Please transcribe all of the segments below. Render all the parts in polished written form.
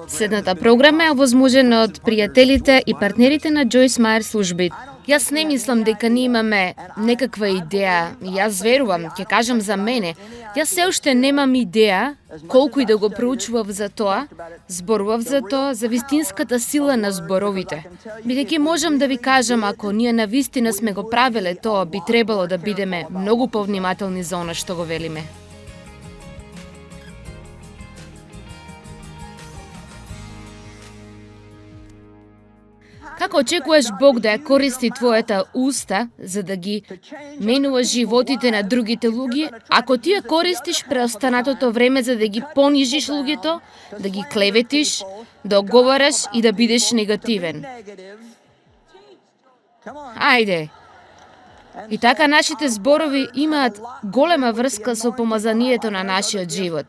Следната програма е овозможена од пријателите и партнерите на Джойс Мајер служби. Јас не мислам дека ние имаме некаква идеја, јас верувам, ќе кажам за мене. Јас се уште немам идеја, колку и да го проучував за тоа, зборував за тоа, за вистинската сила на зборовите. Бидејќи можам да ви кажам, ако ние навистина сме го правеле тоа, би требало да бидеме многу повнимателни за она што го велиме. Како очекуваш Бог да ја користи твојата уста за да ги менува животите на другите луѓе, ако ти ја користиш преостанатото време за да ги понижиш луѓето, да ги клеветиш, да оговараш и да бидеш негативен? Ајде! И така нашите зборови имаат голема врска со помазанието на нашиот живот.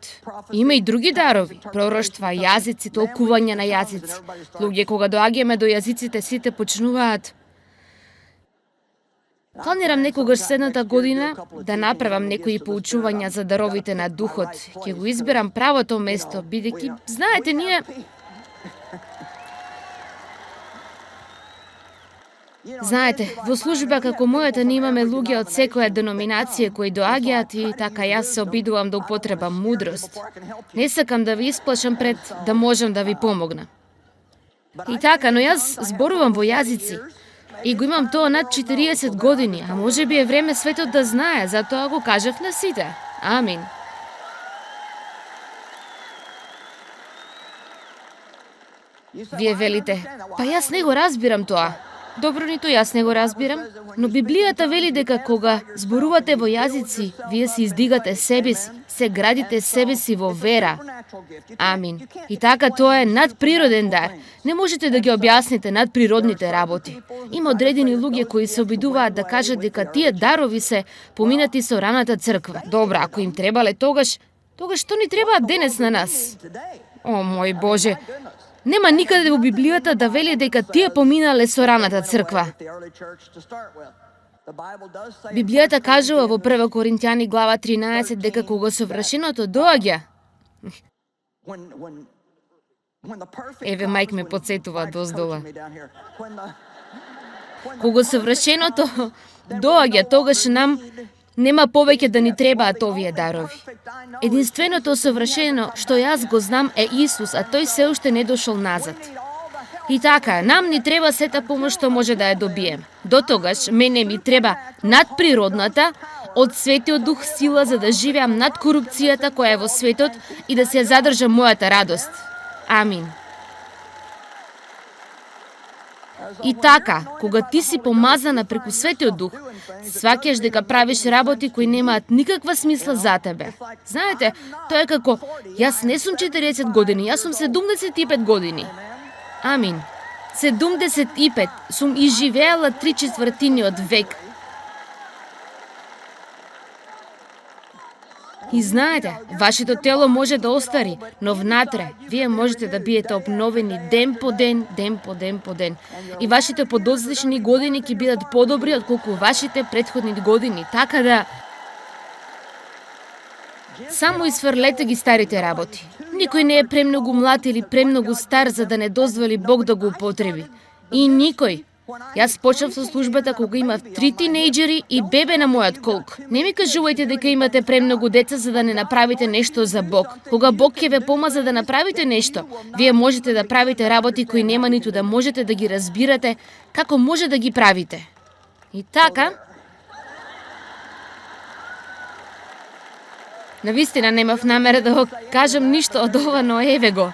Има и други дарови, пророштва, јазици, толкување на јазици. Луѓе кога доаѓаме до јазиците сите почнуваат. Планирам некогаш следната година да направам некои поучувања за даровите на духот. Ќе го изберам правото место, бидејќи знаете ние Знаете, во служба како мојата не имаме луѓе од секоја деноминација кои доаѓаат и така јас се обидувам да употребам мудрост. Не сакам да ви исплашам пред да можам да ви помогна. И така, но јас зборувам во јазици и го имам тоа над 40 години, а може би е време светот да знае, затоа го кажав на сите. Амин. Вие велите, па јас не го разбирам тоа. Добро, ниту јас не го разбирам, но Библијата вели дека кога зборувате во јазици, вие се издигате себе си, се градите себе си во вера. Амин. И така тоа е надприроден дар. Не можете да ги објасните надприродните работи. Има одредени луѓе кои се обидуваат да кажат дека тие дарови се поминати со раната црква. Добра, ако им требале тогаш што ни требаат денес на нас? О, мој Боже! Нема никаде во Библијата да вели дека тие поминале со раната црква. Библијата кажува во 1 Коринтијани глава 13 дека кога совршеното доаѓа, еве мајк ме потсетува доздола. Кога совршеното доаѓа, тогаш нам нема повеќе да ни требаат овие дарови. Единственото совршено што јас го знам е Исус, а тој се уште не дошол назад. И така, нам ни треба сета помош што може да ја добиеме. До тогаш, мене ми треба надприродната, од Светиот Дух сила за да живеам над корупцијата која е во светот и да се задржам мојата радост. Амин. И така, кога ти си помазана преку Светиот Дух, сваќаш дека правиш работи кои немаат никаква смисла за тебе. Знаете, тоа е како, јас не сум 40 години, јас сум 75 години. Амин. 75 сум изживеала 3/4 од век. И знаете, вашето тело може да остари, но внатре, вие можете да биете обновени ден по ден, ден по ден по ден. И вашите подоцнешни години ќе бидат подобри отколку вашите претходни години, така да само изфрлете ги старите работи. Никој не е премногу млад или премногу стар за да не дозволи Бог да го употреби. И никој. Јас почнав со службата кога имав 3 тинејџери и бебе на мојот колк. Не ми кажувајте дека имате премногу деца за да не направите нешто за Бог. Кога Бог ќе ве помаза да направите нешто, вие можете да правите работи кои нема ниту да можете да ги разбирате како може да ги правите. И така, навистина немав намера да го кажам ништо од ова, но еве го.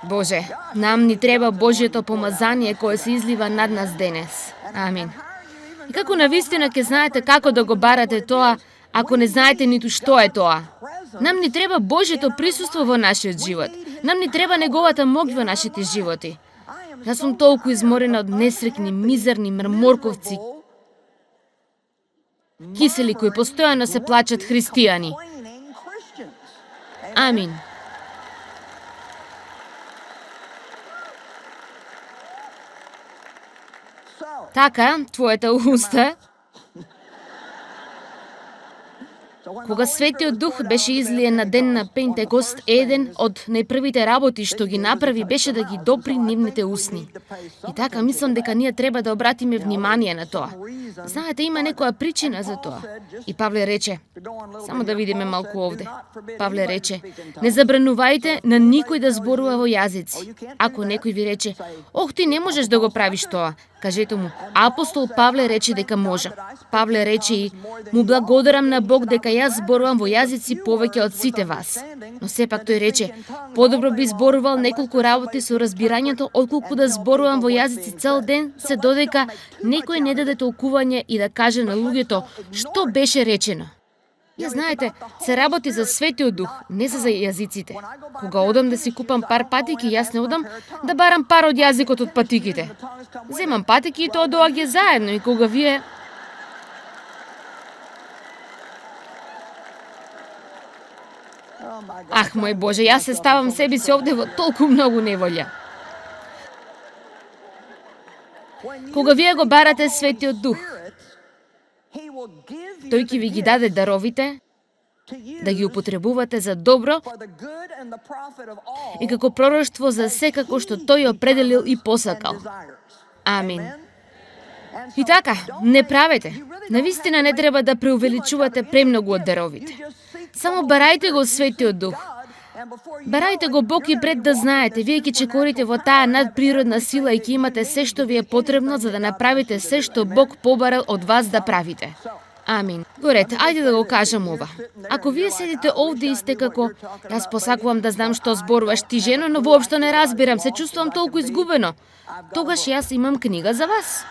Боже, нам ни треба Божјето помазание кое се излива над нас денес. Амин. И како навистина ќе знаете како да го барате тоа, ако не знаете ниту што е тоа? Нам ни треба Божјето присуство во нашиот живот. Нам ни треба неговата моќ во нашите животи. Јас сум толку изморена од несрекни, мизерни мрморковци, кисели кои постојано се плачат христијани. Амин. Така, твојата уста Кога Светиот Дух беше излиен на ден на Пентекост, еден од најпрвите работи што ги направи беше да ги допри нивните усни. И така мислам дека ние треба да обратиме внимание на тоа. Знаете, има некоја причина за тоа. И Павле рече, само да видиме малку овде. Павле рече, не забранувајте на никој да зборува во јазици. Ако некој ви рече, ох, ти не можеш да го правиш тоа, кажете му, апостол Павле рече дека може. Павле рече и, му благодарам на Бог дека јас зборувам во јазици повеќе од сите вас. Но сепак тој рече, подобро би зборувал неколку работи со разбирањето, отколку да зборувам во јазици цел ден, се додека некој не даде толкување и да каже на луѓето што беше речено. Ја знаете, се работи за Светиот Дух, не се за јазиците. Кога одам да си купам пар патики, јас не одам да барам пар од јазикот од патиките. Земам патики и тоа доаѓа заедно и кога вие Ах, мој Боже, јас се ставам себе си овде во толку многу неволја. Кога вие го барате Светиот Дух, тој ќе ви ги даде даровите, да ги употребувате за добро и како пророштво за секако што тој определил и посакал. Амин. И така, не правете. Навистина не треба да преувеличувате премногу од даровите. Само барајте го Светиот Дух. Барајте го Бог и пред да знаете, вие ќе чекорите во таа надприродна сила и ќе имате се што ви е потребно за да направите се што Бог побарал од вас да правите. Амин. Горет, ајде да го кажам ова. Ако вие седите овде и сте како, јас посакувам да знам што зборуваш ти, жено, но воопшто не разбирам, се чувствувам толку изгубено, тогаш јас имам книга за вас.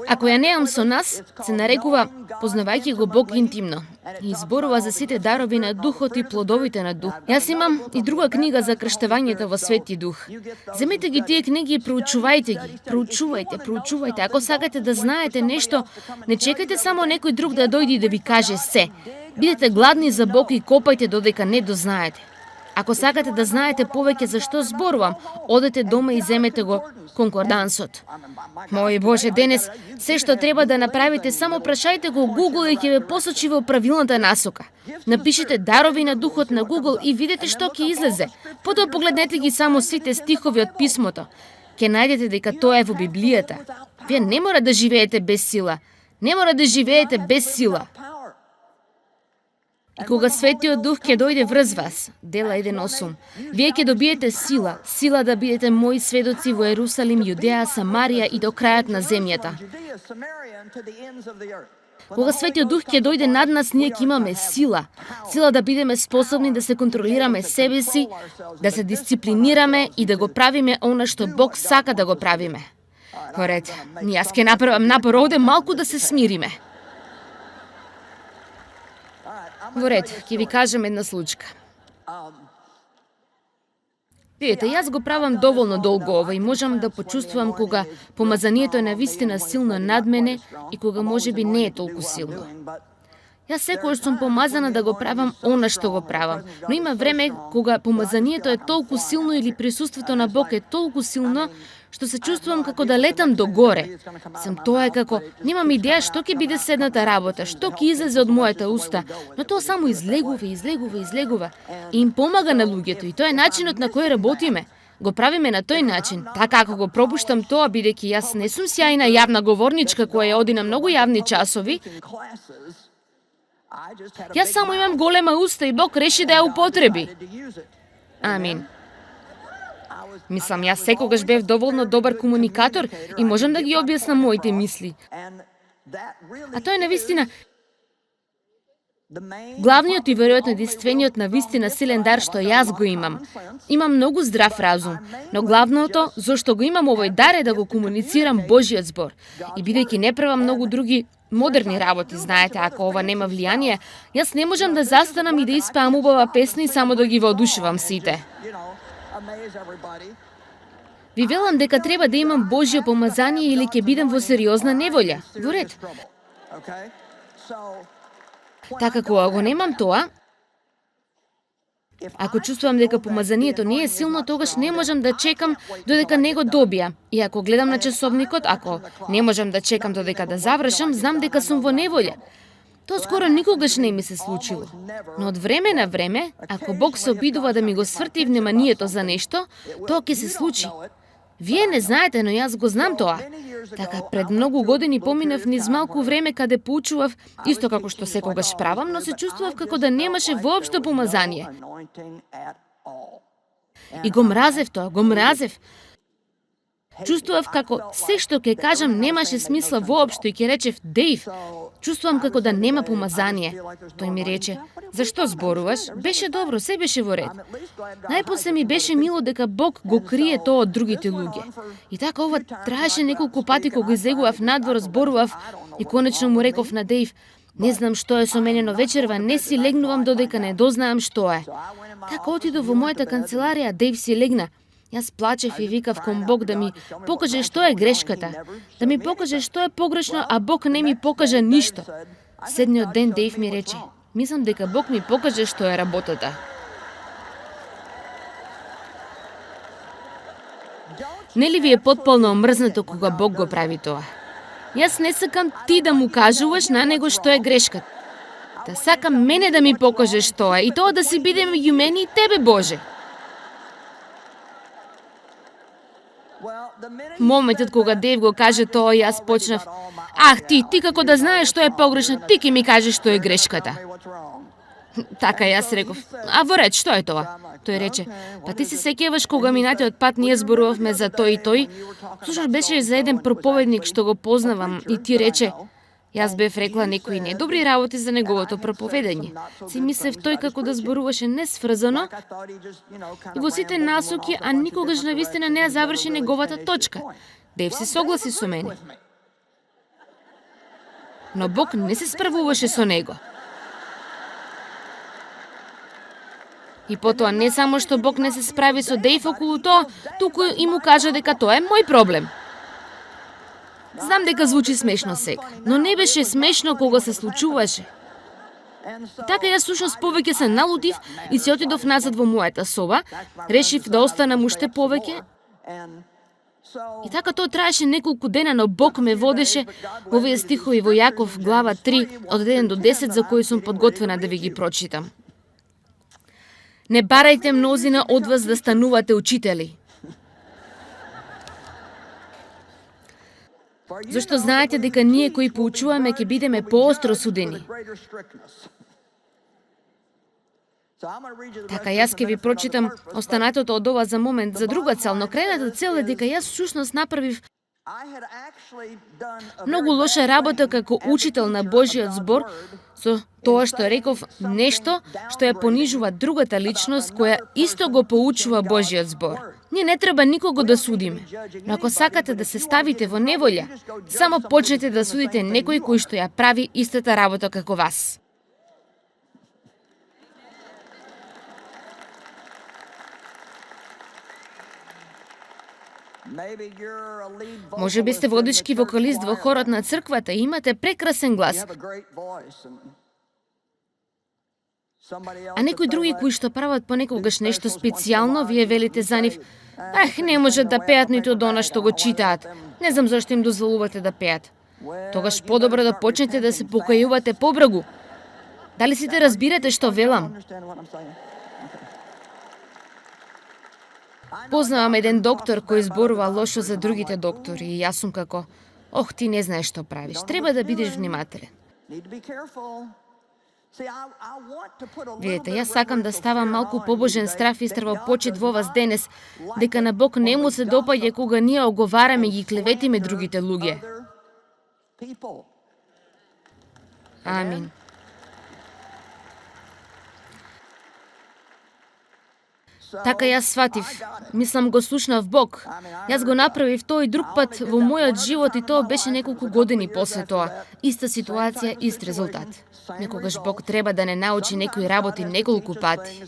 Ако ја неам со нас, се нарекува познавајќи го Бог интимно и зборува за сите дарови на Духот и плодовите на Дух. Јас имам и друга книга за крштевањето во Свети Дух. Земете ги тие книги и проучувајте ги. Проучувајте. Ако сакате да знаете нешто, не чекајте само некој друг да дојде и да ви каже се. Бидете гладни за Бог и копајте додека не дознаете. Ако сакате да знаете повеќе за што зборувам, одете дома и земете го конкордансот. Мој Боже, денес се што треба да направите, само прашајте го Google и ќе ве посочи во правилната насока. Напишете дарови на Духот на Google и видете што ќе излезе. Потоа погледнете ги само сите стихови од писмото. Ќе најдете дека тоа е во Библијата. Вие не мора да живеете без сила. Не мора да живеете без сила. И кога Светиот Дух ќе дојде врз вас, Дела 1:8, вие ќе добиете сила да бидете мои сведоци во Ерусалим, Јудеја, Самарија и до крајот на земјата. Кога Светиот Дух ќе дојде над нас, ние ќе имаме сила да бидеме способни да се контролираме себе си, да се дисциплинираме и да го правиме она што Бог сака да го правиме. Поред, јас ќе направам напор овде малку да се смириме. Во ред, ќе ви кажам една случка. Видите, јас го правам доволно долго ова и можам да почувствувам кога помазанието е навистина силно над мене и кога можеби не е толку силно. Јас секогаш сум помазана да го правам она што го правам, но има време кога помазанието е толку силно или присуството на Бог е толку силно што се чувствувам како да летам до горе. Сам тоа е како, немам идеја што ќе биде следната работа, што ќе излезе од мојата уста, но тоа само излегува. И им помага на луѓето и тоа е начинот на кој работиме. Го правиме на тој начин. Така ако го пропуштам тоа, бидејќи јас не сум сјајна јавна говорничка која оди на многу јавни часови, јас само имам голема уста и Бог реши да ја употреби. Амин. Мислам, јас секогаш бев доволно добар комуникатор и можам да ги објаснам моите мисли. А тоа е навистина главниот и веројатно единствениот навистина силен дар што јас го имам. Имам многу здрав разум, но главното зошто го имам овој дар е да го комуницирам Божиот збор. И бидејќи не правам многу други модерни работи, знаете, ако ова нема влијание, јас не можам да застанам и да испеам убава песна и само да ги воодушевам сите. Ви велам дека треба да имам Божјо помазание или ќе бидам во сериозна неволја. Во ред. Така кога го немам тоа, Ако чувствувам дека помазанието не е силно, тогаш не можам да чекам додека не го добија. И ако гледам на часовникот, ако не можам да чекам додека да завршам, знам дека сум во неволја. Тоа скоро никогаш не ми се случило. Но од време на време, ако Бог се обидува да ми го сврти вниманието за нешто, тоа ќе се случи. Вие не знаете, но јас го знам тоа. Така, пред многу години поминав низ малку време каде поучував, исто како што секогаш правам, но се чувствував како да немаше воопшто помазание. И го мразев тоа, го мразев. Чувствував како се што ќе кажам немаше смисла воопшто и ќе речев, Дејв, чувствувам како да нема помазание. Тој ми рече, зашто зборуваш? Беше добро, се беше во ред. Најпосле ми беше мило дека Бог го крие тоа од другите луѓе. И така ова траеше неколку пати кога излегував надвор, зборував и конечно му реков на Дејв, не знам што е со мене, но вечерва не си легнувам додека не дознаам што е. Така отидов во мојата канцеларија, Дејв си легна. Јас плачев и викав кон Бог да ми покаже што е грешката, да ми покаже што е погрешно, а Бог не ми покажа ништо. Седниот ден Дејв ми рече, мислам дека Бог ми покаже што е работата. Нели ви е потполно омрзнато кога Бог го прави тоа? Јас не сакам ти да му кажуваш на него што е грешката. Да сакам мене да ми покаже што е и тоа да си биде меѓу мене и тебе, Боже. Моментот кога Дејв го каже тоа, јас почнав, ти како да знаеш што е погрешно, ти ќе ми кажеш што е грешката. Така јас реков, во ред, што е тоа? Тој рече, па ти се сеќаваш кога минатиот пат ние зборувавме за тој и тој? Слушаш, беше за еден проповедник што го познавам и ти рече, јас бев рекла некои недобри работи за неговото проповедање. Си мислев тој како да зборуваше несврзано и во сите насоки, а никогаш навистина не ја заврши неговата точка. Дејв се согласи со мене. Но Бог не се справуваше со него. И потоа не само што Бог не се справи со Дејв околу тоа, туку и му кажа дека тоа е мој проблем. Знам дека звучи смешно сега, но не беше смешно кога се случуваше. Така јас всушност повеќе се налутив и се отидов назад во мојата соба, решив да останам уште повеќе. И така тоа траеше неколку дена, но Бог ме водеше овие стихови во Јаков глава 3 од 1 до 10 за кои сум подготвена да ви ги прочитам. Не барајте мнозина од вас да станувате учители. Зашто знаете дека ние кои поучуваме ќе бидеме поостро судени. Така јас ќе ви прочитам останатото од ова за момент за друга цел, но крајната цел е дека јас всушност направив многу лоша работа како учител на Божиот збор со тоа што реков нешто што ја понижува другата личност која исто го поучува Божиот збор. Ние не треба никого да судиме, но ако сакате да се ставите во неволја, само почнете да судите некој кој што ја прави истата работа како вас. Може би сте водички вокалист во хорот на црквата и имате прекрасен глас. А некои други кои што прават понекогаш нешто специјално, вие велите за нив, не можат да пеат ниту до она што го читаат. Не знам зашто им дозволувате да пеат. Тогаш подобро да почнете да се покајувате побрагу. Дали сите разбирате што велам? Познавам еден доктор кој зборува лошо за другите доктори и јас сум како, ти не знаеш што правиш, треба да бидеш внимателен. Видете, јас сакам да ставам малку побожен страф и стравопочит во вас денес, дека на Бог не му се допаѓа кога ние оговараме и ги клеветиме другите луѓе. Амин. Така јас сватив, мислам го слушнав Бог. Јас го направив тој друг пат во мојот живот и тоа беше неколку години после тоа. Иста ситуација, ист резултат. Некогаш Бог треба да не научи некои работи неколку пати.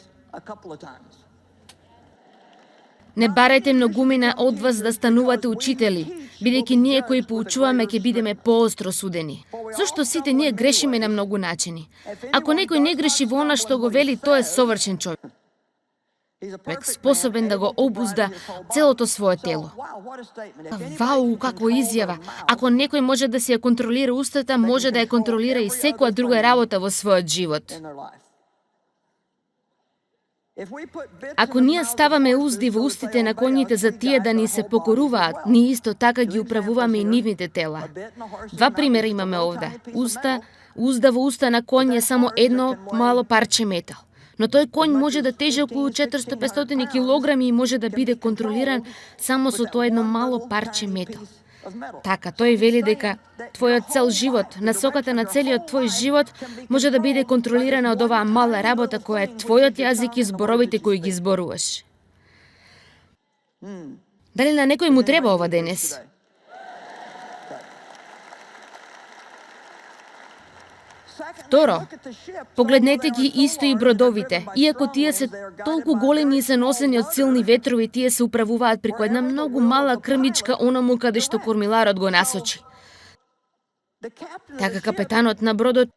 Не барајте многумина од вас да станувате учители, бидејќи ние кои поучуваме ќе бидеме поостро судени. Зошто сите ние грешиме на многу начини. Ако некој не греши во она што го вели, тој е совршен човек. Човек способен да го обузда целото свое тело. Вау, каква изјава! Ако некој може да си ја контролира устата, може да ја контролира и секоја друга работа во својот живот. Ако ние ставаме узди во устите на коњите за тие да ни се покоруваат, ние исто така ги управуваме и нивните тела. Два примера имаме овде. Узда во уста на конј е само едно мало парче метал. Но тој конј може да тежи околу 400-500 килограми и може да биде контролиран само со тоа едно мало парче метал. Така, тој вели дека твојот цел живот, насоката на целиот твој живот може да биде контролирана од оваа мала работа која е твојот јазик и зборовите кои ги зборуваш. Дали на некој му треба ова денес? Второ, погледнете ги исто и бродовите. Иако тие се толку големи и се носени од силни ветрови, тие се управуваат преку една многу мала крмичка онаму каде што кормиларот го насочи. Така капетанот на бродот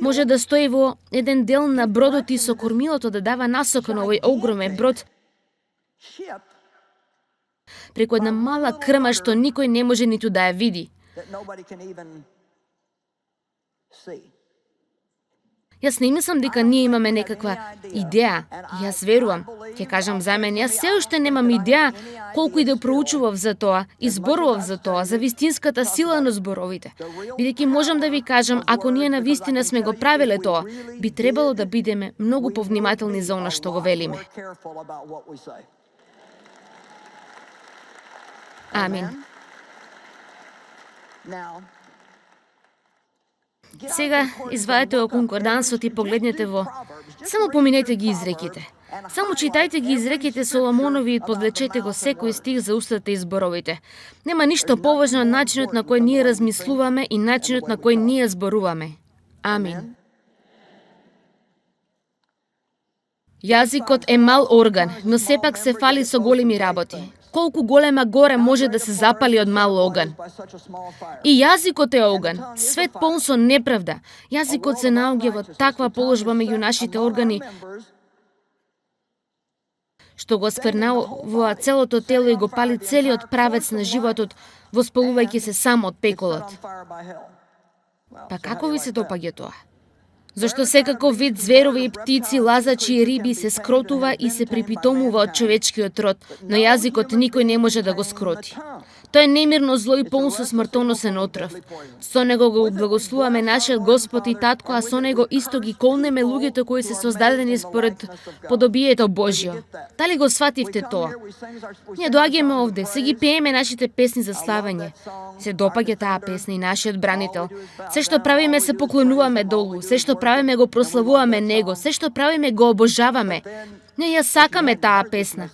може да стои во еден дел на бродот и со кормилото да дава насока на овој огромен брод преку една мала крма што никој не може ниту да ја види. Јас не мислам дека ние имаме некаква идеја. Јас верувам, ќе кажам за мене, јас се уште немам идеја колку и да проучував за тоа и зборував за тоа, за вистинската сила на зборовите. Бидејќи можам да ви кажам, ако ние на вистина сме го правеле тоа, би требало да бидеме многу повнимателни за она што го велиме. Амин. Сега извадете го конкордансот и погледнете во. Само поминете ги изреките. Само читајте ги изреките Соломонови и подвлечете го секој стих за устата и зборовите. Нема ништо поважно од начинот на кој ние размислуваме и начинот на кој ние зборуваме. Амин. Јазикот е мал орган, но сепак се фали со големи работи. Колку голема горе може да се запали од мал оган. И јазикот е оган, свет полн со неправда. Јазикот се наоѓа во таква положба меѓу нашите органи, што го сквернава целото тело и го пали целиот правец на животот, воспалувајќи се само од пеколот. Па како ви се допаѓа тоа? Зашто секако вид зверови и птици, лазачи и риби се скротува и се припитомува од човечкиот род, но јазикот никој не може да го скроти. Тој е немирно зло и полн со смртоносен отров. Со него го благословуваме нашиот Господ и Татко, а со него исто ги колнеме луѓето кои се создадени според подобието Божјо. Дали го свативте тоа? Ние доаѓаме овде, се ги пееме нашите песни за славење. Се допаѓа таа песна и нашиот бранител. Се што правиме се поклонуваме долу, се што правиме го прославуваме него, се што правиме го обожаваме. Ние ја сакаме таа песна.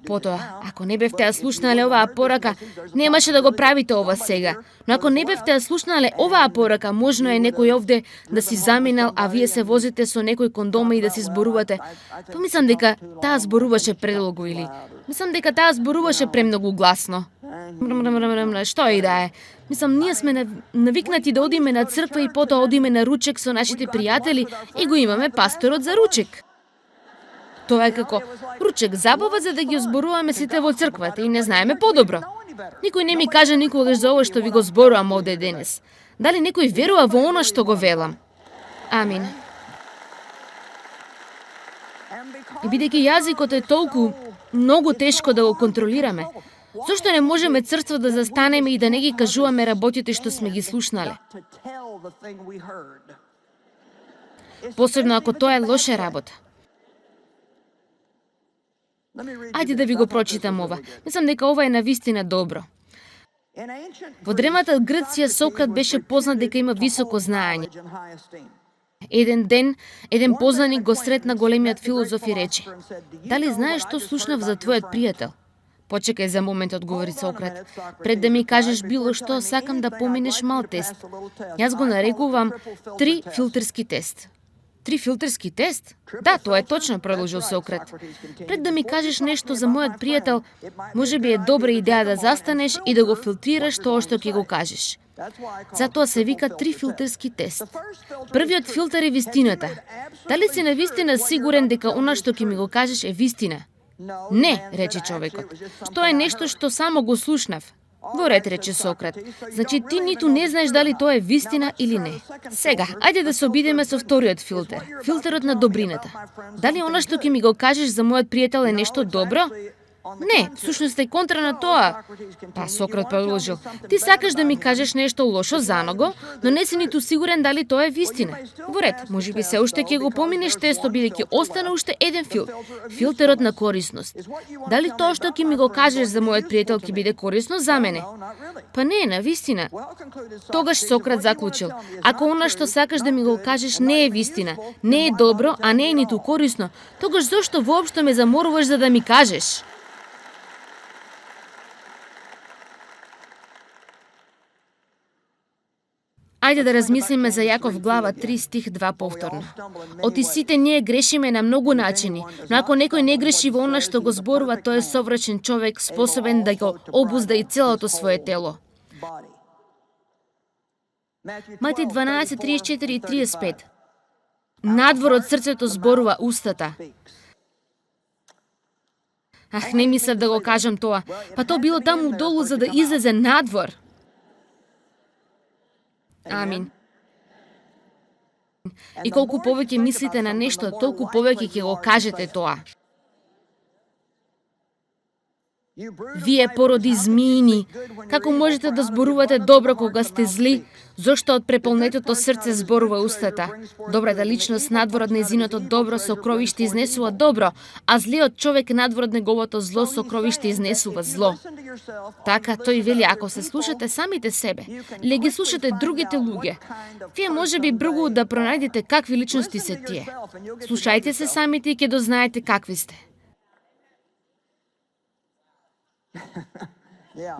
Потоа, ако не бевте ја слушнале оваа порака, немаше да го правите ова сега. Но ако не бевте ја слушнале оваа порака, можно е некој овде да си заминал, а вие се возите со некој кон дома и да си зборувате. Помислам дека таа зборуваше предолго или мислам дека таа зборуваше премногу гласно. Што и да е. Мислам, ние сме навикнати да одиме на црква и потоа одиме на ручек со нашите пријатели и го имаме пасторот за ручек. Тоа е како ручек забава за да ги зборуваме сите во црквата и не знаеме подобро. Никој не ми кажа никогаш за ова што ви го зборувам овде денес. Дали некој верува во она што го велам? Амин. И бидејќи јазикот е толку многу тешко да го контролираме, зошто не можеме црство да застанеме и да не ги кажуваме работите што сме ги слушнале? Посебно ако тоа е лоша работа. Ајде да ви го прочитам ова. Мислам дека ова е навистина добро. Во древната Грција Сократ беше познат дека има високо знаење. Еден ден, еден познаник го сретна големиот филозоф и рече: "Дали знаеш што слушнав за твојот пријател?" "Почекај за момент", одговори Сократ. "Пред да ми кажеш било што, сакам да поминеш мал тест. Јас го нарекувам 3 филтерски тест." 3 филтерски тест? Да, тоа е точно, продолжил Сократ. Пред да ми кажеш нешто за мојот пријател, може би е добра идеја да застанеш и да го филтрираш тоа што ќе го кажеш. Затоа се вика трифилтерски тест. Првиот филтер е вистината. Дали си навистина сигурен дека она што ќе ми го кажеш е вистина? Не, рече човекот. Што е нешто што само го слушнав? Во ред, рече Сократ. Значи ти ниту не знаеш дали тоа е вистина или не. Сега, ајде да се обидеме со вториот филтер. Филтерот на добрината. Дали она што ќе ми го кажеш за мојот пријател е нешто добро? Не, всушност е контра на тоа. Па Сократ продолжил. Ти сакаш да ми кажеш нешто лошо за него, но не си ниту сигурен дали тоа е вистина. Во ред, можеби се уште ќе го поминеш тесто бидејќи остана уште еден филтер. Филтерот на корисност. Дали тоа што ќе ми го кажеш за мојот пријател ќе биде корисно за мене? Па не, на вистина. Тогаш Сократ заклучил. Ако она што сакаш да ми го кажеш не е вистина, не е добро, а не е ниту корисно, тогаш зошто воопшто ме заморуваш за да ми кажеш? Ајде да размислиме за Јаков глава 3 стих 2 повторно. Оти сите ние грешиме на многу начини, но ако некој не греши во она што го зборува, тој е совршен човек, способен да го обузда и целото свое тело. Матеј 12:34 и 35. Надвор од срцето зборува устата. Не мислев да го кажам тоа. Па то било таму долу за да излезе надвор. Амин. И колку повеќе мислите на нешто, толку повеќе ќе го кажете тоа. Вие породи змиини, како можете да зборувате добро кога сте зли, зошто од преполнетото срце зборува устата. Добрата личност надвор од незиното добро сокровиште изнесува добро, а злиот човек надвор од неговото зло сокровиште изнесува зло. Така тој вели, ако се слушате самите себе, или ги слушате другите луѓе, вие можеби бргу да пронајдете какви личности се тие. Слушајте се самите и ќе дознаете какви сте.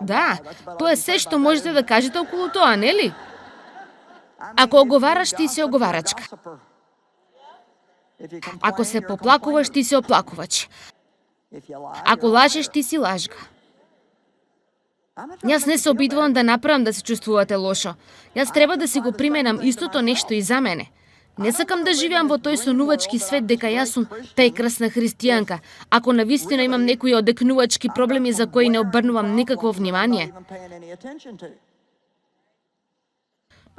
Да, тоа е се што можете да кажете околу тоа, нели? Ако оговараш, ти си оговарачка. Ако се поплакуваш, ти си оплакувач. Ако лажеш, ти си лажга. Јас не се обидувам да направам да се чувствувате лошо. Јас треба да си го применам истото нешто и за мене. Не сакам да живеам во тој сонувачки свет дека јас сум прекрасна христијанка, ако навистина имам некои одекнувачки проблеми за кои не обрнувам никакво внимание.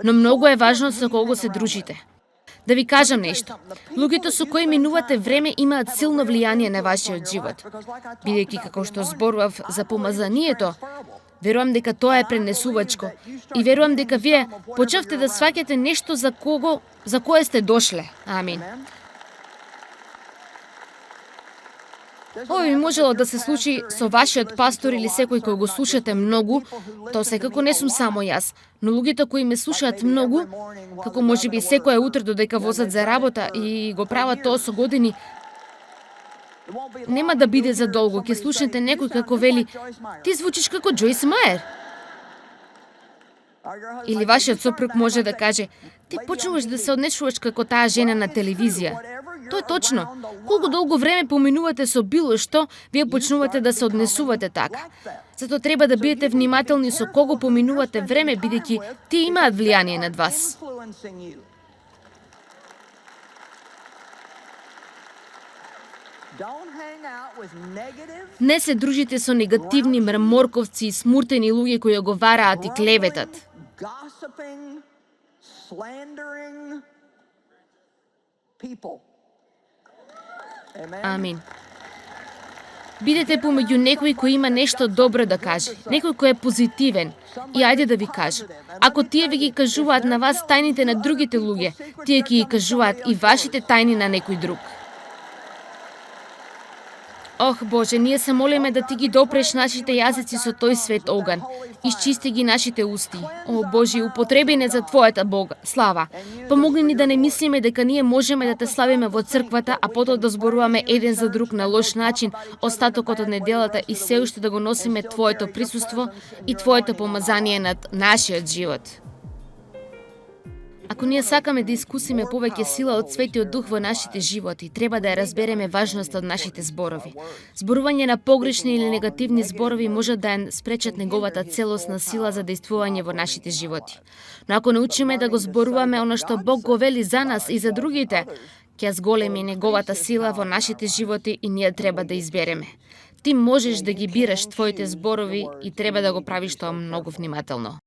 Но многу е важно со кого се дружите. Да ви кажам нешто. Луѓето со кои минувате време имаат силно влијание на вашиот живот. Бидејќи како што зборував за помазанието, верувам дека тоа е пренесувачко и верувам дека вие почнавте да сваќате нешто за кое сте дошле. Амин. Ова би можело да се случи со вашиот пастор или секој кој го слушате многу, тоа секако не сум само јас, но луѓето кои ме слушаат многу, како можеби секоја утро додека возат за работа и го прават тоа со години, нема да биде за долго, ќе слушнете некој како вели: ти звучиш како Џојс Мајер. Или вашиот сопруг може да каже: ти почнуваш да се однесуваш како таа жена на телевизија. Тоа е точно. Колку долго време поминувате со било што, вие почнувате да се однесувате така. Затоа треба да бидете внимателни со кого поминувате време, бидејќи тие имаат влијание над вас. Не се дружите со негативни мраморковци и смуртени луѓе кои оговараат и клеветат. Амин. Бидете помеѓу некој кој има нешто добро да каже, некој кој е позитивен. И ајде да ви кажа, ако тие ви ги кажуваат на вас тајните на другите луѓе, тие ќе ги кажуваат и вашите тајни на некој друг. Ох, Боже, ние се молиме да ти ги допреш нашите јазици со тој свет оган. Исчисти ги нашите усти. О, Боже, употреби не за Твојата Бога слава. Помогни ни да не мислиме дека ние можеме да те славиме во црквата, а потоа да зборуваме еден за друг на лош начин остатокот од неделата и се уште да го носиме Твоето присуство и Твоето помазание над нашиот живот. Ако ние сакаме да искусиме повеќе сила од Светиот Дух во нашите животи, треба да ја разбереме важноста од нашите зборови. Зборување на погрешни или негативни зборови може да ја спречат неговата целосна сила за действување во нашите животи. Но ако научиме да го зборуваме она што Бог го вели за нас и за другите, ќе зголеми неговата сила во нашите животи и ние треба да избереме. Ти можеш да ги бираш твоите зборови и треба да го правиш тоа многу внимателно.